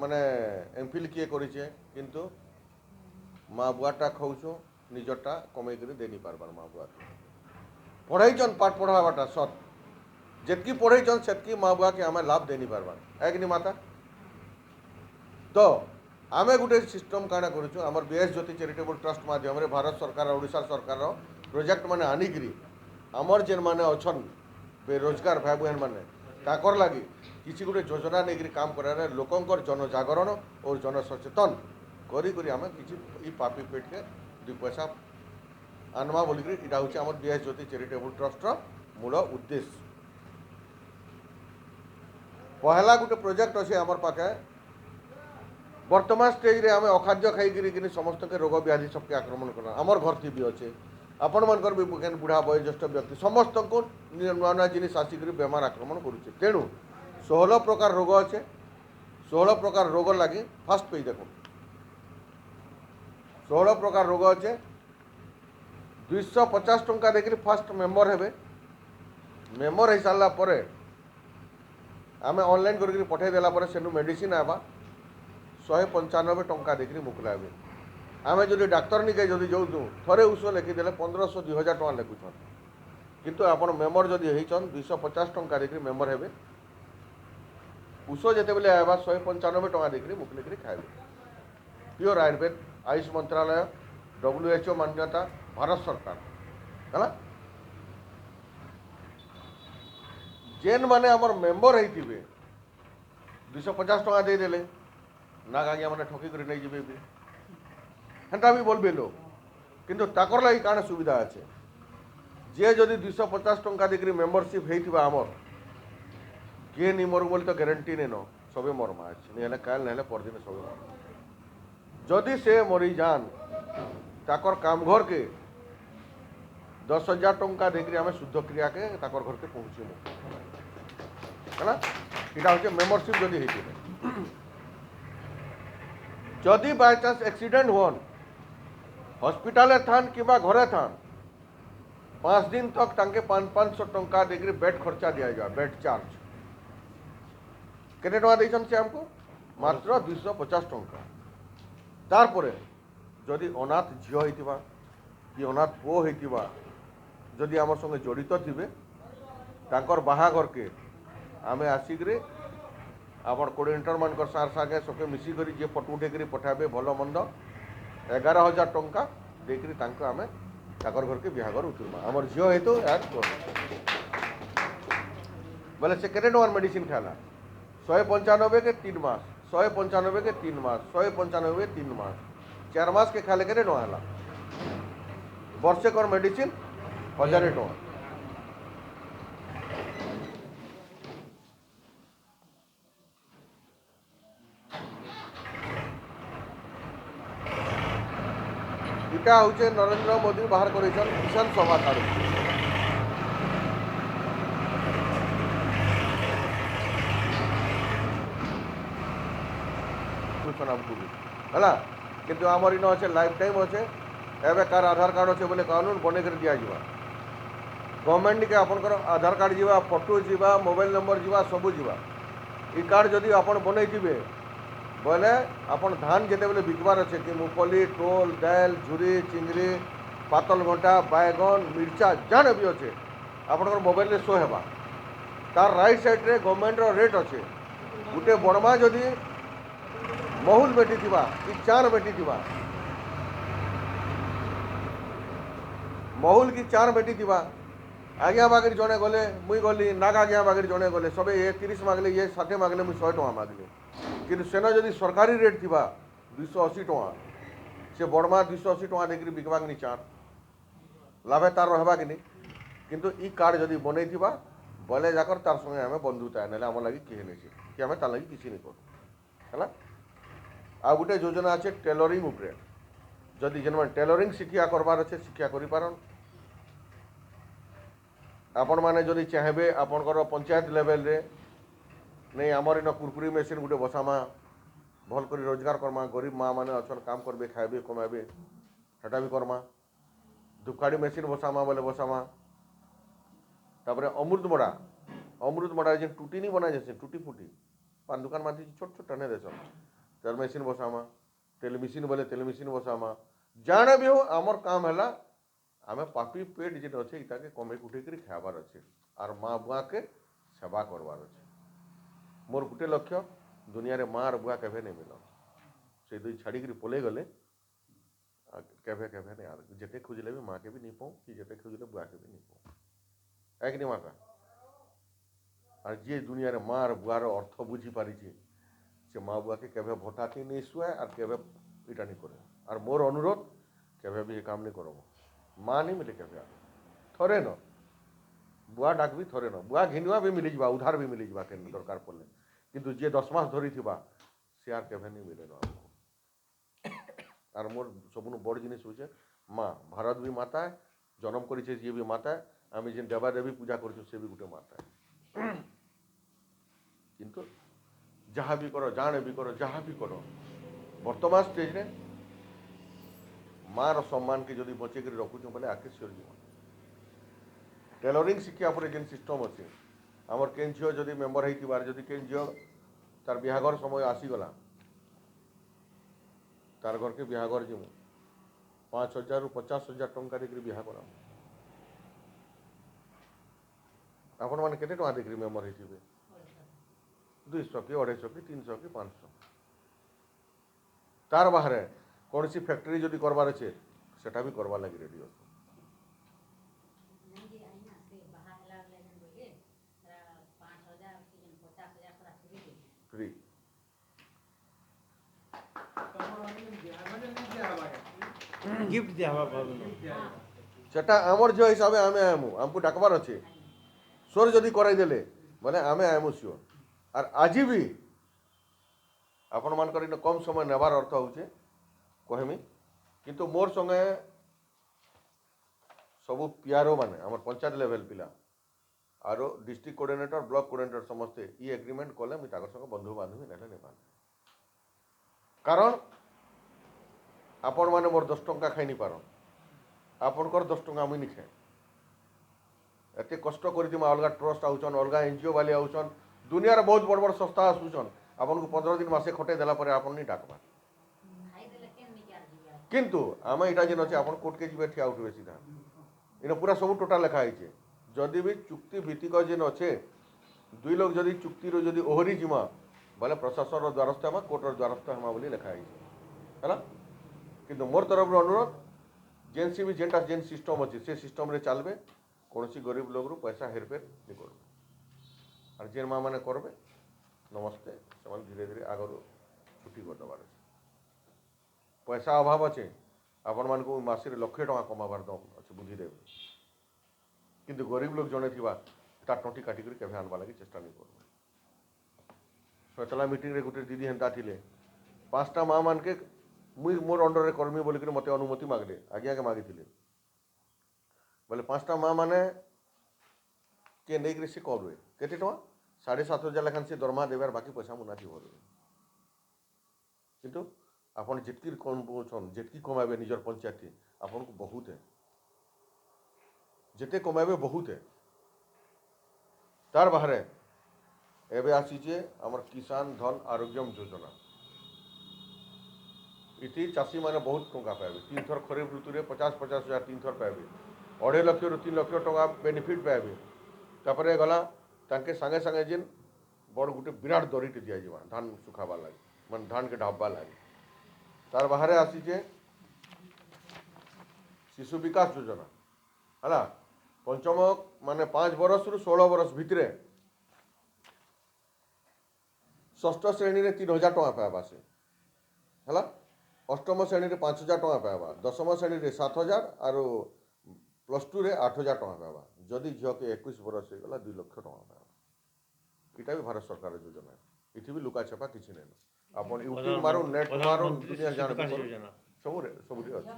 ମାନେ ଏମ୍ଫିଲ୍ କିଏ କରିଛେ କିନ୍ତୁ ମା ବୁଆଟା ଖାଉଛୁ ନିଜଟା କମେଇକରି ଦେଇନି ପାରବାର ମା ବୁଆକେ ପଢ଼େଇଛନ୍ ପାଠ ପଢ଼ାବାଟା ସତ୍ ଯେତ୍କି ପଢ଼େଇଛନ୍ ସେତ୍କି ମା ବୁଆକେ ଆମେ ଲାଭ ଦେଇନି ପାରବାର ଏକନି ମାତା ତ ଆମେ ଗୋଟେ ସିଷ୍ଟମ୍ କାଣା କରୁଛୁ ଆମର ବିଏସ୍ ଜ୍ୟୋତି ଚାରିଟେବୁଲ୍ ଟ୍ରଷ୍ଟ ମାଧ୍ୟମରେ ଭାରତ ସରକାର ଓଡ଼ିଶା ସରକାର ପ୍ରୋଜେକ୍ଟ ମାନେ ଆନିକିରି ଆମର ଯେନ୍ମାନେ ଅଛନ୍ ବେରୋଜଗାର ଭାଇ ବହନ ମାନେ ତାଙ୍କର ଲାଗି କିଛି ଗୋଟେ ଯୋଜନା ନେଇକରି କାମ କରାରେ ଲୋକଙ୍କର ଜନଜାଗରଣ ଓ ଜନସଚେତନ କରି ଆମେ କିଛି ଇ ପାପି ପେଟକେ ଦୁଇ ପଇସା ଆନମା ବୋଲିକିରି ଏଇଟା ହେଉଛି ଆମର ବିଏସ୍ ଜ୍ୟୋତି ଚାରିଟେବୁଲ୍ ଟ୍ରଷ୍ଟର ମୂଳ ଉଦ୍ଦେଶ୍ୟ। ପହଲା ଗୋଟେ ପ୍ରୋଜେକ୍ଟ ଅଛି ଆମର ପାଖେ ବର୍ତ୍ତମାନ ଷ୍ଟେଜ୍ରେ ଆମେ ଅଖାଦ୍ୟ ଖାଇକିରି ସମସ୍ତଙ୍କୁ ରୋଗ ବ୍ୟାଧି ସବକେ ଆକ୍ରମଣ କଲା ଆମର ଘରଟି ବି ଅଛେ ଆପଣମାନଙ୍କର ବି ବୁଢ଼ା ବୟୋଜ୍ୟେଷ୍ଠ ବ୍ୟକ୍ତି ସମସ୍ତଙ୍କୁ ନୂଆ ନୂଆ ଜିନିଷ ଆସିକରି ବେମାର ଆକ୍ରମଣ କରୁଛେ ତେଣୁ 16 ପ୍ରକାର ରୋଗ ଅଛେ 16 ପ୍ରକାର ରୋଗ ଲାଗି ଫାଷ୍ଟ ପେଜ ଦେଖୁନ୍ 16 ପ୍ରକାର ରୋଗ ଅଛେ 250 ଟଙ୍କା ଦେଇକିରି ଫାଷ୍ଟ ମେମ୍ବର ହେବେ ମେମ୍ବର ହେଇସାରିଲା ପରେ ଆମେ ଅନଲାଇନ୍ କରିକି ପଠାଇ ଦେଲା ପରେ ସେନୁ ମେଡ଼ିସିନ୍ ଆଇବା 195 ଟଙ୍କା ଦେଇକିରି ମୁକୁଲାବେ ଆମେ ଯଦି ଡାକ୍ତର ନିକେ ଯଦି ଯାଉଛୁ ଥରେ ଔଷଧ ଲେଖିଦେଲେ 1500 2000 ଟଙ୍କା ଲେଖୁଛନ୍ କିନ୍ତୁ ଆପଣ ମେମ୍ବର ଯଦି ହେଇଛନ୍ 250 ଟଙ୍କା ଦେଇକିରି ମେମ୍ବର ହେବେ ଔଷଧ ଯେତେବେଳେ ଆଇବା 195 ଟଙ୍କା ଦେଇକିରି ମୁକୁଲିକିରି ଖାଇବେ ପିଓର ଆୟୁର୍ବେଦ ଆୟୁଷ ମନ୍ତ୍ରାଳୟ WHO ମାନ୍ୟତା ଭାରତ ସରକାର ହେଲା ଯେନ୍ ମାନେ ଆମର ମେମ୍ବର ହେଇଥିବେ 250 ଟଙ୍କା ଦେଇଦେଲେ ନା ଆଜ୍ଞା ମାନେ ଠକିକରି ନେଇଯିବେ ବି ହେନ୍ତା ବି ବୋଲବେ ଲୋକ କିନ୍ତୁ ତାଙ୍କର ଲାଗି କାଣା ସୁବିଧା ଅଛି ଯିଏ ଯଦି 250 ଟଙ୍କା ଦେଇକରି ମେମ୍ବରସିପ୍ ହେଇଥିବା ଆମର କିଏ ନି ମରୁ ବୋଲି ତ ଗ୍ୟାରେଣ୍ଟି ନେନ ସବେ ମରମା ଅଛି ନି ହେଲେ କାଲି ହେଲେ ପରଦିନ ସବେ ମରମା ଯଦି ସେ ମରିଯାନ୍ ତାକର କାମ ଘରକେ 10,000 ଟଙ୍କା ଦେଇକରି ଆମେ ଶୁଦ୍ଧ କ୍ରିୟାକେ ତାକର ଘରକେ ପହଞ୍ଚିମୁ ହେଲା ଏଇଟା ହେଉଛି ମେମ୍ବରସିପ୍ ଯଦି ହେଇଥିବେ ଯଦି ବାଇଚାନ୍ସ एक्सीडेंट हुन हॉस्पिटल थान कि घरे थान 5 दिन तक तांके 500 टंका देकर बेड खर्चा दिया जाए बेड चार्ज केते टंका देछन से हमको मात्र 250 टंका तारपरे जदि अनाथ झियो होइतिबा कि अनाथ पुओ होइतिबा जदि आमर संगे जड़ित थिबे तांकर बाहाघर के आमे आसिकरे आमर कोऑर्डिनेटर मानकर सार सागे सबके मिसिकरी जे फटो उठेकरी पठाबे भलो मंद 11,000 टंका देकरी तांको आमे ताकर घर के बिहाघर उतरमा आमर झियो हेतु यार बोले से केते टंका मेडिसिन खाला 195 के 3 मास 195 के 3 मास 195 3 मास 4 मास के खाले केते टंका हला वर्षे कर मेडिसिन 1000 टंका इटा हूँ नरेंद्र मोदी बाहर कर किसान सभा कार्ड है कि आमर इन अच्छे लाइफ टाइम अच्छे एवं कार आधार कार्ड अच्छे बोले कानून बन कर दि जावा गवर्नमेंट के आपंकर आधार कार्ड जावा फोटो जावा मोबाइल नंबर जावा सबू जावा इ कार्ड जदि आप बनईबे बोले आपन धान जिते बेले बिकबार अच्छे कि मुफली टोल दाल झुरी चिंगरी पातल घंटा बैगन मिर्चा जाने भी अच्छे आपंकर मोबाइल शो हेबा तार राइट साइड रे गवर्नमेंट रेट अच्छे गोटे बणमा जदि बहुल बेटी थिबा कि 4 बेटी थिबा बहुल की 4 बेटी थिबा आज्ञा बागिर जड़े गले मुई गली नाग आज्ञा बागिर जड़े गले सब ये 30 मागले ये 60 मागले मुई 100 टका मागली कि सेना जदि सरकारी रेट थिबा 280 टका से बड़मा 280 टका देकर बिकबाक नहीं चार लाभे तार रहबा कि नहीं किंतु इ कार्ड जदि बनई थिबा बोले जाकर तार संगे आमे बंधुता है आम लगी किए नहीं कि आम तार लगी किसी नहीं करूँ है आ गोटे योजना अच्छे टेलरिंग उपरे जदि जेन टेलरिंग शिक्षा करबार अच्छे शिक्षा करि पारन आपण माने जदि चाहेबे आपणकर पंचायत लेवल रे नहीं आमर इन कुरकुरी मेसीन गोटे बसामा भल कर रोजगार करमा गरीब माँ मैंने अच्छन काम करबे खाइबे कमाबे सेटा भी करमा धूपकाड़ी मेसीन बसामा बोले बसामा तापरे अमृतबड़ा जे टूटी नहीं बना जैसे टूटी फूटी पान दुकान माथी छोट छोट टने देसन ତାର ମେସିନ୍ ବସାମା, ତେଲ ମେସିନ୍ ବୋଲେ ତେଲ ମେସିନ୍ ବସାମା, ଜାଣେ ବି ହଉ ଆମର କାମ ହେଲା ଆମେ ପାପି ପେଟ ଯେନ୍ ଅଛେ ଇଟାକେ କମେଇ କୁଟେଇକିରି ଖାଇବାର ଅଛେ ଆର୍ ମା ବୁଆକେ ସେବା କରବାର ଅଛେ। ମୋର ଗୋଟେ ଲକ୍ଷ୍ୟ ଦୁନିଆରେ ମା ଆର୍ ବୁଆ କେବେ ନେଇ ମିଲ, ସେ ଦୁଇ ଛାଡ଼ିକିରି ପଳେଇ ଗଲେ କେବେ କେବେ ନେଇ ଆର ଯେତେ ଖୋଜିଲେ ବି ମାକେ ବି ନେଇ ପାଉ କି ଯେତେ ଖୋଜିଲେ ବୁଆକେ ବି ନେଇ ପାଉ একনি মাতা। আর যে দুনিয়ার মা আর বুয়ার অর্থ বুঝি পারিছে সে মা বুয়াকে কেবে ভোটাতে নেই শুয়ে আর কেবে এটা নি করে। আর মোর অনুরোধ কেবে বি কাম নি করব, মা নি মিলে কেবে থরে ন বুয়া ডাকবি থরে ন বুয়া ঘিনুয়া বি মিলি যা উধার বি মিলি যা কেন দরকার পড়লে, কিন্তু যে 10 মাস ধরি থিবা সে আর কেবে নি মিলে ন। আর মোর সবুন বড় জিনিস হচ্ছে মা, ভারত বি মাতা জন্ম করেছে যে বি মাতা, আমি যে দেবা দেবী পূজা করছি সে বি গোটে মাতা। কিন্তু যাহা বি কর জানে বি কর যাহা বি কর বর্তমান স্টেজরে মার সম্মানকে যদি বচে করে রখুছু বলে আগে সিওর জীবন। টেলরিং শিক্ষা পরে যেন সিস্টম আছে আমার কেন ঝিও যদি মেম্বর হইতিবার যদি কেন ঝিও তার বিহাঘর সময় আসিগলা তার ঘরকে বিহাঘর ଯିମୁ 5,000 ରୁ 50,000 ଟଙ୍କା ଦେଇକିରି ବିହା କରା। ଆପଣମାନେ କେତେ ଟଙ୍କା ଦେଇକିରି ମେମ୍ବର ହେଇଥିବେ? 200 କି 250 କି 300 କି 500। ତାର ବାହାରେ କୌଣସି ଫ୍ୟାକ୍ଟ୍ରି ଯଦି କରବାର ଅଛି ସେଟା ବି କରବାର ଲାଗି ରେଡି ଅଛି। ଫ୍ରି गिफ्ट दिया हवा সেটা আমার ঝিও হিসাবে আমি আইমু, আমକୁ ডাকবার আছে সোর যদি করাই দেলে বলে আমি আইমু সিওর। আর আজি বি ଆପଣମାନଙ୍କର ଇନ କମ୍ ସମୟ ନେବାର ଅର୍ଥ ହଉଛେ କହେମି, କିନ୍ତୁ ମୋର୍ ସଙ୍ଗେ ସବୁ ପିଆରଓ ମାନେ ଆମର ପଞ୍ଚାୟତ ଲେଭେଲ ପିଲା ଆରୁ ডিস্ট্রিক্ট কোঅর্ডিনেটর ব্লক কোঅর্ডিনেটর ସମସ୍ତେ ଇ ଏଗ୍ରିମେଣ୍ଟ କଲେ ମୁଇଁ ତାଙ୍କର ସଙ୍ଗେ ବନ୍ଧୁ ବାନ୍ଧବୀ ନେଲେ ନେବା। କାରଣ ଆପଣମାନେ ମୋର 10 ଟଙ୍କା ଖାଇ ନି ପାରନ୍, ଆପଣଙ୍କର 10 ଟଙ୍କା ମୁଇଁ ନି ଖାଏ। ଏତେ କଷ୍ଟ କରିଥିମା, ଅଲଗା ଟ୍ରଷ୍ଟ ଆଉଛନ୍, ଅଲଗା ଏନଜିଓ ବାଲି ଆଉଛନ୍, ଦୁନିଆର ବହୁତ ବଡ଼ ବଡ଼ ସଂସ୍ଥା ଆସୁଛନ୍, ଆପଣଙ୍କୁ 15 ଦିନ ମାସେ ଖଟେଇ ଦେଲା ପରେ ଆପଣ ନି ଡାକବା। କିନ୍ତୁ ଆମେ ଏଇଟା ଯେନ୍ ଅଛି ଆପଣ କୋର୍ଟକେ ଯିବେ ଠିଆ ଉଠିବେ ସିଧା, ଏଇଟା ପୁରା ସବୁ ଟୋଟାଲ ଲେଖା ହେଇଛେ। ଯଦି ବି ଚୁକ୍ତି ଭିତ୍ତିକ ଯେନ୍ ଅଛେ ଦୁଇ ଲୋକ ଯଦି ଚୁକ୍ତିରୁ ଯଦି ଓହରି ଯିମା ବୋଲେ ପ୍ରଶାସନର ଦ୍ୱାରସ୍ଥ ହେମା, କୋର୍ଟର ଦ୍ୱାରସ୍ଥ ହେମା ବୋଲି ଲେଖା ହେଇଛେ ହେଲା। କିନ୍ତୁ ମୋର୍ ତରଫରୁ ଅନୁରୋଧ ଯେନ୍ସି ବି ଯେନ୍ଟା ଯେନ୍ ସିଷ୍ଟମ୍ ଅଛି ସେ ସିଷ୍ଟମ୍ରେ ଚାଲବେ, କୌଣସି ଗରିବ ଲୋକରୁ ପଇସା ହେରଫେର ନି କରବେ। আর যে মা মানে করবে নমস্তে ସେମାନେ ধীরে ধীরে আগর ছুটি କରିଦେବାର ଅଛି। পয়সা অভাব আছে ଆପଣମାନଙ୍କୁ ମାସରେ ଲକ୍ଷେ ଟଙ୍କା କମାବାର ଅଛି ବୁଝିଦେବେ, କିନ୍ତୁ ଗରିବ ଲୋକ ଜଣେ ଥିବା ତାର ଟଣ୍ଟି କାଟିକରି କେବେ ଆଣବା ଲାଗି ଚେଷ୍ଟା नहीं করবে। ଶୈତଲା ମିଟିଂରେ ଗୋଟେ ଦିଦି ହେନ୍ତା ଥିଲେ 5ଟା ମା ମାନକେ ମୁଇଁ ମୋର୍ ଅଣ୍ଡରରେ କର୍ମୀ ବୋଲିକରି ମୋତେ ଅନୁମତି ମାଗଲେ, ଆଜ୍ଞାକେ ମାଗିଥିଲେ ବୋଲେ 5ଟା ମା ମାନେ କେ ନେଇକରି ସେ করবে କେତେ ଟଙ୍କା 7,500 ଲେଖାନ୍ ସେ ଦରମା ଦେବାର ବାକି ପଇସା ମୁନା ଥିବ। କିନ୍ତୁ ଆପଣ ଯେତିକି କମଉଛନ୍ ଯେତିକି କମାଇବେ ନିଜର ପଞ୍ଚାୟତ ଆପଣଙ୍କୁ ବହୁତ ହେ, ଯେତେ କମାଇବେ ବହୁତ ହେ। ତାର ବାହାରେ ଏବେ ଆସିଛେ ଆମର କିଷାନ ଧନ ଆରୋଗ୍ୟମ ଯୋଜନା, ଏଠି ଚାଷୀମାନେ ବହୁତ ଟଙ୍କା ପାଇବେ। 3 ଥର ଖରିଫ ଋତୁରେ 50,000 3 ଥର ପାଇବେ, 2.5 ଲକ୍ଷରୁ 3 ଲକ୍ଷ ଟଙ୍କା ବେନିଫିଟ୍ ପାଇବେ। ତାପରେ ଗଲା ତାଙ୍କେ ସାଙ୍ଗେ ସାଙ୍ଗେ ଯେନ୍ ବଡ଼ ଗୋଟେ ବିରାଟ ଦରିଟେ ଦିଆଯିବା ଧାନ ଶୁଖାবার ଲାଗି, ମାନେ ଧାନକେ ଢାପବାର ଲାଗି। ତାର ବାହାରେ ଆସିଛେ ଶିଶୁ ବିକାଶ ଯୋଜନା ହେଲା, ପଞ୍ଚମ ମାନେ 5 ବରସରୁ 16 ବରସ ଭିତରେ ଷଷ୍ଠ ଶ୍ରେଣୀରେ 3,000 ଟଙ୍କା ପାଇବା ସେ ହେଲା, ଅଷ୍ଟମ ଶ୍ରେଣୀରେ 5,000 ଟଙ୍କା ପାଇବା, ଦଶମ ଶ୍ରେଣୀରେ 7,000 ଆରୁ +2ରେ 8,000 ଟଙ୍କା ପାଇବା। ଯଦି ଝିଅକେ 21 ବରସ ହେଇଗଲା 2 ଲକ୍ଷ ଟଙ୍କା ପାଇବା। ଏଇଟା ବି ଭାରତ ସରକାର ଯୋଜନା, ଏଠି ବି ଲୁକା ଛପା କିଛି ନାହିଁ। ଆପଣ ୟୁଟ୍ୟୁବ ମାରୁନ୍ ନେଟ୍ ମାରୁନ୍ ଦୁନିଆ ଜାଣିବେ ସବୁରେ ସବୁଠି ଅଛି।